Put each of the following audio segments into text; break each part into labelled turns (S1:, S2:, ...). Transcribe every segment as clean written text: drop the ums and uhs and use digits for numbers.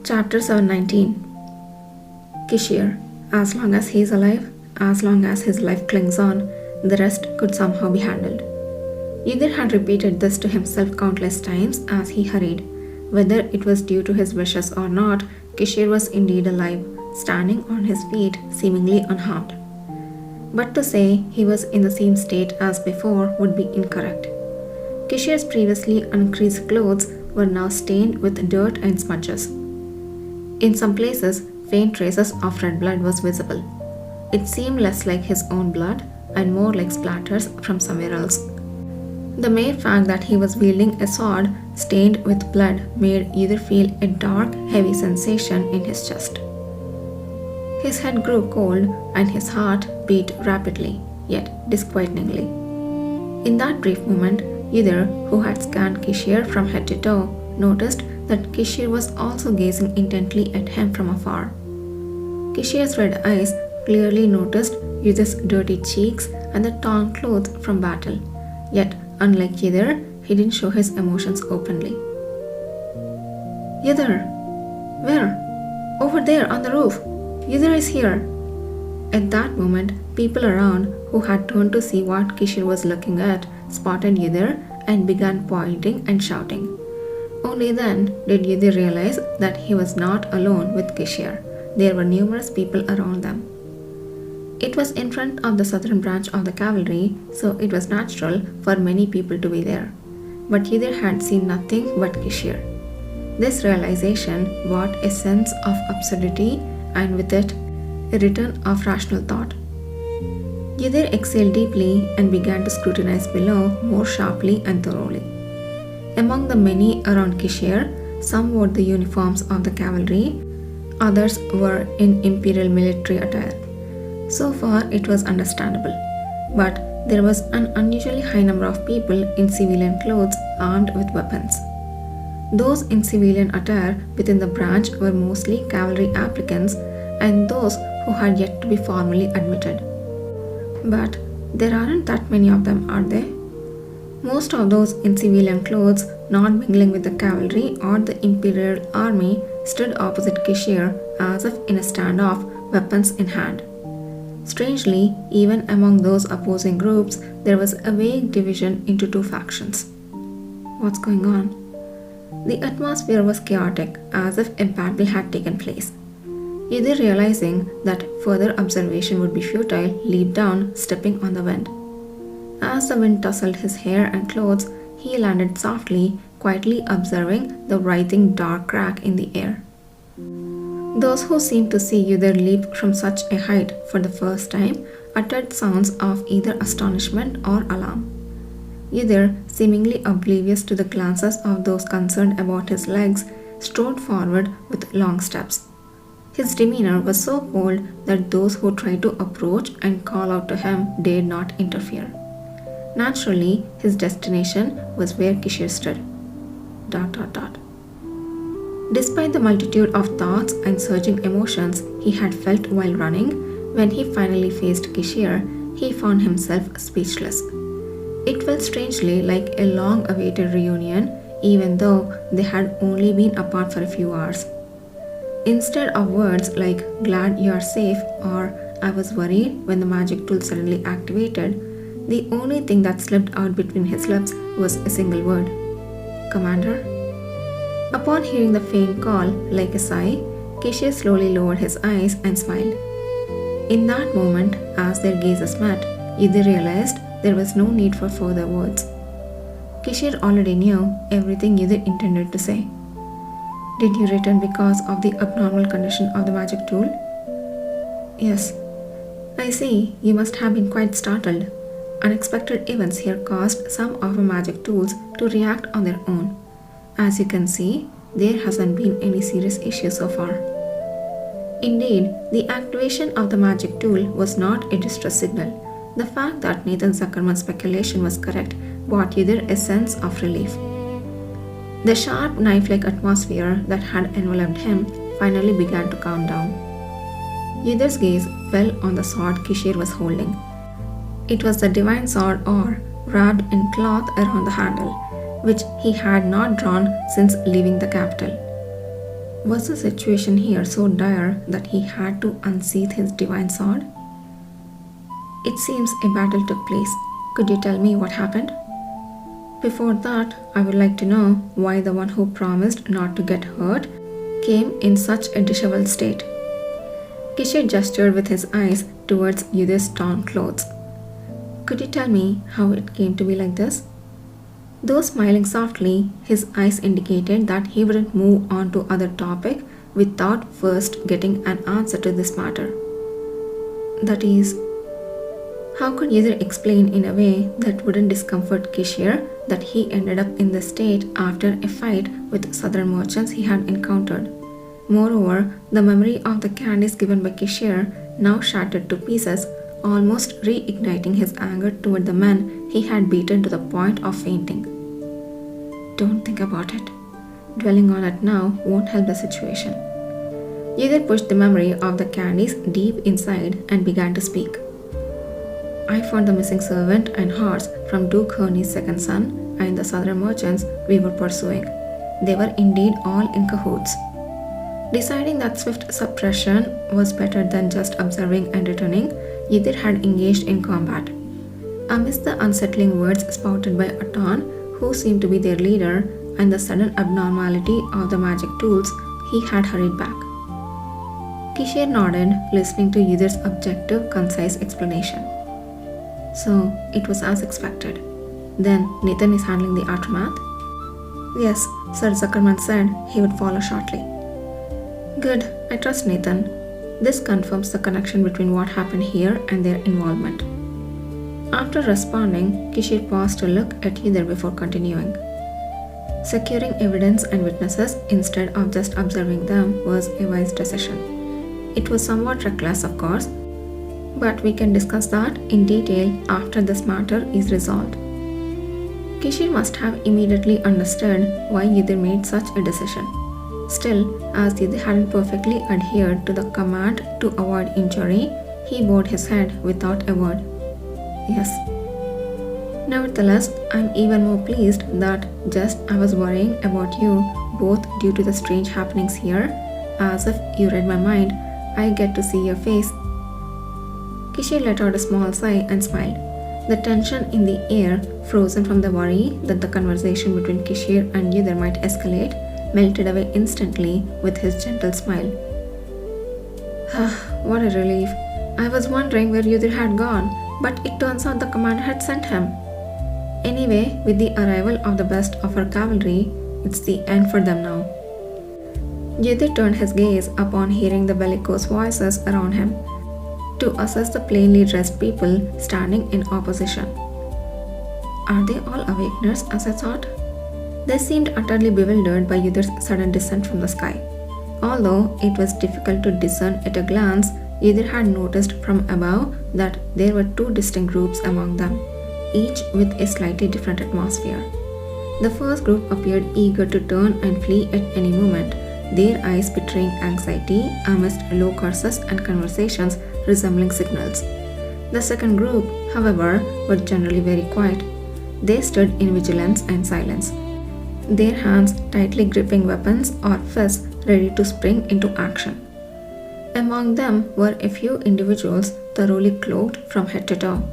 S1: Chapter 719. Kishir. As long as he is alive, as long as his life clings on, the rest could somehow be handled. Yudhir had repeated this to himself countless times as he hurried. Whether it was due to his wishes or not, Kishir was indeed alive, standing on his feet, seemingly unharmed. But to say he was in the same state as before would be incorrect. Kishir's previously uncreased clothes were now stained with dirt and smudges. In some places, faint traces of red blood was visible. It seemed less like his own blood and more like splatters from somewhere else. The mere fact that he was wielding a sword stained with blood made Yudhir feel a dark, heavy sensation in his chest. His head grew cold and his heart beat rapidly, yet disquietingly. In that brief moment, Yudhir, who had scanned Kishir from head to toe, noticed that Kishir was also gazing intently at him from afar. Kishir's red eyes clearly noticed Yudhir's dirty cheeks and the torn clothes from battle, yet unlike Yudhir, he didn't show his emotions openly. Yudhir! Where? Over there on the roof! Yudhir is here! At that moment, people around who had turned to see what Kishir was looking at spotted Yudhir and began pointing and shouting. Only then did Yudhir realize that he was not alone with Kishir. There were numerous people around them. It was in front of the southern branch of the cavalry, so it was natural for many people to be there. But Yudhir had seen nothing but Kishir. This realization brought a sense of absurdity and with it, a return of rational thought. Yudhir exhaled deeply and began to scrutinize below more sharply and thoroughly. Among the many around Kishir, some wore the uniforms of the cavalry, others were in imperial military attire. So far, it was understandable. But there was an unusually high number of people in civilian clothes armed with weapons. Those in civilian attire within the branch were mostly cavalry applicants and those who had yet to be formally admitted. But there aren't that many of them, are there? Most of those in civilian clothes, not mingling with the cavalry or the imperial army, stood opposite Kishir as if in a standoff, weapons in hand. Strangely, even among those opposing groups, there was a vague division into two factions. What's going on? The atmosphere was chaotic, as if a battle had taken place. Yudhir, realizing that further observation would be futile, leaped down, stepping on the wind. As the wind tousled his hair and clothes, he landed softly, quietly observing the writhing dark crack in the air. Those who seemed to see Yudhir leap from such a height for the first time uttered sounds of either astonishment or alarm. Yudhir, seemingly oblivious to the glances of those concerned about his legs, strode forward with long steps. His demeanor was so cold that those who tried to approach and call out to him dared not interfere. Naturally, his destination was where Kishir stood. ... Despite the multitude of thoughts and surging emotions he had felt while running, when he finally faced Kishir, he found himself speechless. It felt strangely like a long-awaited reunion, even though they had only been apart for a few hours. Instead of words like "glad you are safe" or "I was worried" when the magic tool suddenly activated, the only thing that slipped out between his lips was a single word: "Commander." Upon hearing the faint call, like a sigh, Kishir slowly lowered his eyes and smiled. In that moment, as their gazes met, Yudhir realized there was no need for further words. Kishir already knew everything Yudhir intended to say. "Did you return because of the abnormal condition of the magic tool?" "Yes." "I see, you must have been quite startled. Unexpected events here caused some of our magic tools to react on their own. As you can see, there hasn't been any serious issue so far." Indeed, the activation of the magic tool was not a distress signal. The fact that Nathan Zuckerman's speculation was correct brought Yudhir a sense of relief. The sharp, knife-like atmosphere that had enveloped him finally began to calm down. Yudhir's gaze fell on the sword Kishir was holding. It was the divine sword or wrapped in cloth around the handle, which he had not drawn since leaving the capital. Was the situation here so dire that he had to unsheath his divine sword? It seems a battle took place. Could you tell me what happened? Before that, I would like to know why the one who promised not to get hurt came in such a disheveled state. Kishir gestured with his eyes towards Yudhishthir's torn clothes. Could you tell me how it came to be like this? Though smiling softly, his eyes indicated that he wouldn't move on to other topic without first getting an answer to this matter. That is, how could Yudhishthir explain in a way that wouldn't discomfort Kishir that he ended up in this state after a fight with southern merchants he had encountered? Moreover, the memory of the candies given by Kishir, now shattered to pieces, almost reigniting his anger toward the men he had beaten to the point of fainting. Don't think about it. Dwelling on it now won't help the situation. Yudhishthir pushed the memory of the candies deep inside and began to speak. I found the missing servant and horse from Duke Herney's second son and the southern merchants we were pursuing. They were indeed all in cahoots. Deciding that swift suppression was better than just observing and returning, Yudhishthir had engaged in combat. Amidst the unsettling words spouted by Atan, who seemed to be their leader, and the sudden abnormality of the magic tools, he had hurried back. Kishir nodded, listening to Yudhishthir's objective, concise explanation. So, it was as expected. Then, Nathan is handling the aftermath? Yes, Sir Zuckerman said he would follow shortly. Good, I trust Nathan. This confirms the connection between what happened here and their involvement. After responding, Kishir paused to look at Yudhishthir before continuing. Securing evidence and witnesses instead of just observing them was a wise decision. It was somewhat reckless, of course, but we can discuss that in detail after this matter is resolved. Kishir must have immediately understood why Yudhishthir made such a decision. Still, as Yudhishthir hadn't perfectly adhered to the command to avoid injury, he bowed his head without a word. Yes. Nevertheless, I'm even more pleased that just I was worrying about you both due to the strange happenings here, as if you read my mind, I get to see your face. Kishir let out a small sigh and smiled. The tension in the air, frozen from the worry that the conversation between Kishir and Yudhishthir might escalate, melted away instantly with his gentle smile. What a relief. I was wondering where Yudhishthir had gone, but it turns out the commander had sent him. Anyway, with the arrival of the best of our cavalry, it's the end for them now. Yudhishthir turned his gaze upon hearing the bellicose voices around him to assess the plainly dressed people standing in opposition. Are they all awakeners, as I thought? They seemed utterly bewildered by Yudhishthir's sudden descent from the sky. Although it was difficult to discern at a glance, Yudhishthir had noticed from above that there were two distinct groups among them, each with a slightly different atmosphere. The first group appeared eager to turn and flee at any moment, their eyes betraying anxiety amidst low curses and conversations resembling signals. The second group, however, were generally very quiet. They stood in vigilance and silence, their hands tightly gripping weapons or fists ready to spring into action. Among them were a few individuals thoroughly cloaked from head to toe.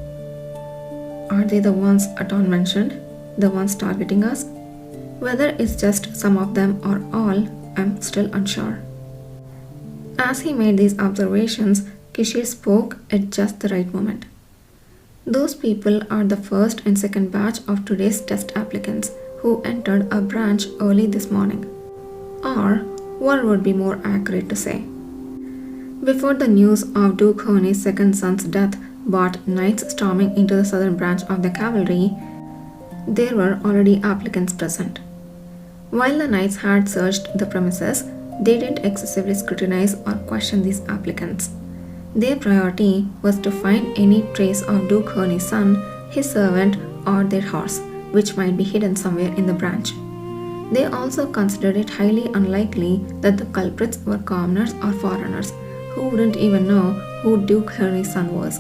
S1: Are they the ones Atan mentioned? The ones targeting us? Whether it's just some of them or all, I'm still unsure. As he made these observations, Kishir spoke at just the right moment. Those people are the first and second batch of today's test applicants who entered our branch early this morning. Or, what would be more accurate to say? Before the news of Duke Herney's second son's death brought knights storming into the southern branch of the cavalry, there were already applicants present. While the knights had searched the premises, they didn't excessively scrutinize or question these applicants. Their priority was to find any trace of Duke Herney's son, his servant, or their horse, which might be hidden somewhere in the branch. They also considered it highly unlikely that the culprits were commoners or foreigners, who wouldn't even know who Duke Herney's son was.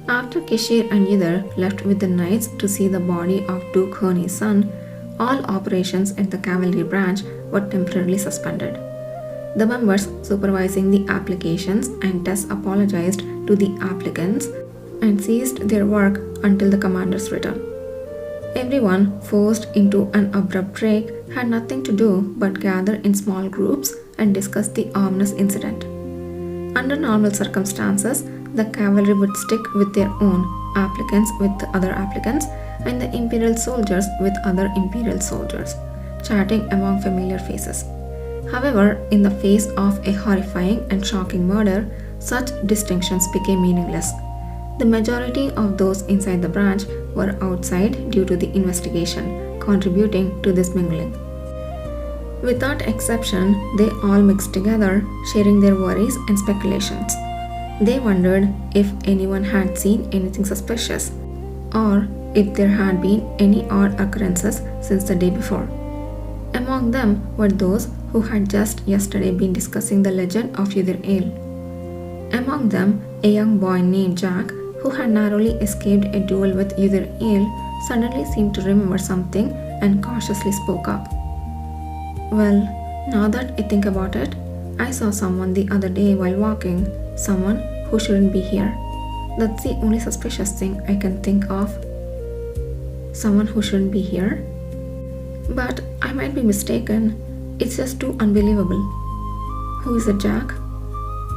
S1: After Kishir and Yudhishthir left with the knights to see the body of Duke Herney's son, all operations at the cavalry branch were temporarily suspended. The members supervising the applications and tests apologized to the applicants and ceased their work until the commander's return. Everyone, forced into an abrupt break, had nothing to do but gather in small groups and discuss the ominous incident. Under normal circumstances, the cavalry would stick with their own, applicants with the other applicants, and the imperial soldiers with other imperial soldiers, chatting among familiar faces. However, in the face of a horrifying and shocking murder, such distinctions became meaningless. The majority of those inside the branch were outside due to the investigation, contributing to this mingling. Without exception, they all mixed together, sharing their worries and speculations. They wondered if anyone had seen anything suspicious, or if there had been any odd occurrences since the day before. Among them were those who had just yesterday been discussing the legend of Yther Ale. Among them, a young boy named Jack, who had narrowly escaped a duel with Yther Ale, suddenly seemed to remember something and cautiously spoke up. Well, now that I think about it, I saw someone the other day while walking, someone who shouldn't be here. That's the only suspicious thing I can think of. Someone who shouldn't be here? But I might be mistaken. It's just too unbelievable. Who is it, Jack?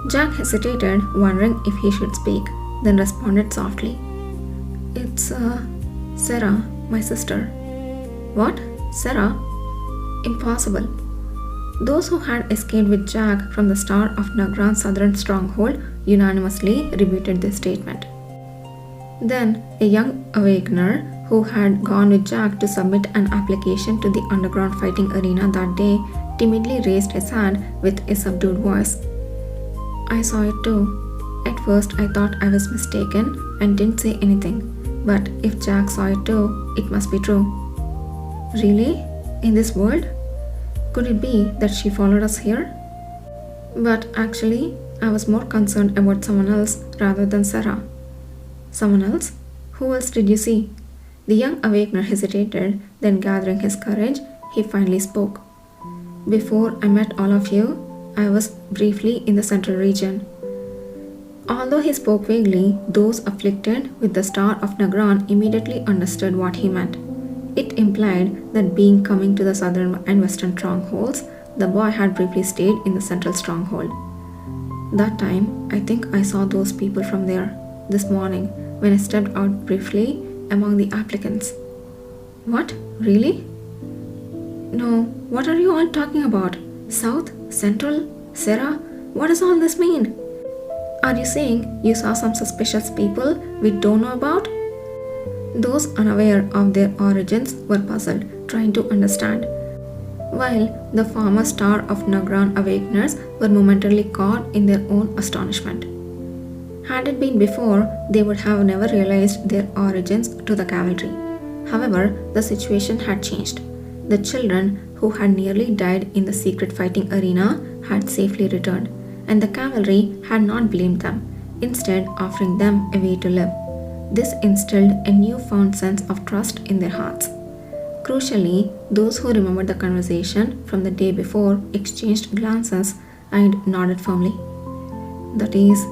S1: Jack hesitated, wondering if he should speak, then responded softly. It's, Sarah, my sister. What? Sarah? Impossible. Those who had escaped with Jack from the Star of Nagran's southern stronghold unanimously rebutted this statement. Then, a young awakener who had gone with Jack to submit an application to the underground fighting arena that day timidly raised his hand with a subdued voice. I saw it too. At first, I thought I was mistaken and didn't say anything, but if Jack saw it too, it must be true. Really? In this world? Could it be that she followed us here? But actually, I was more concerned about someone else rather than Sarah. Someone else? Who else did you see? The young awakener hesitated, then gathering his courage, he finally spoke. Before I met all of you, I was briefly in the central region. Although he spoke vaguely, those afflicted with the Star of Nagran immediately understood what he meant. It implied that being coming to the southern and western strongholds, the boy had briefly stayed in the central stronghold. That time, I think I saw those people from there, this morning, when I stepped out briefly among the applicants. What? Really? No, what are you all talking about? South? Central? Sarah? What does all this mean? Are you saying you saw some suspicious people we don't know about? Those unaware of their origins were puzzled, trying to understand, while the former Star of Nagran awakeners were momentarily caught in their own astonishment. Had it been before, they would have never realized their origins to the cavalry. However, the situation had changed. The children who had nearly died in the secret fighting arena had safely returned, and the cavalry had not blamed them, instead offering them a way to live. This instilled a newfound sense of trust in their hearts. Crucially, those who remembered the conversation from the day before exchanged glances and nodded firmly. That is,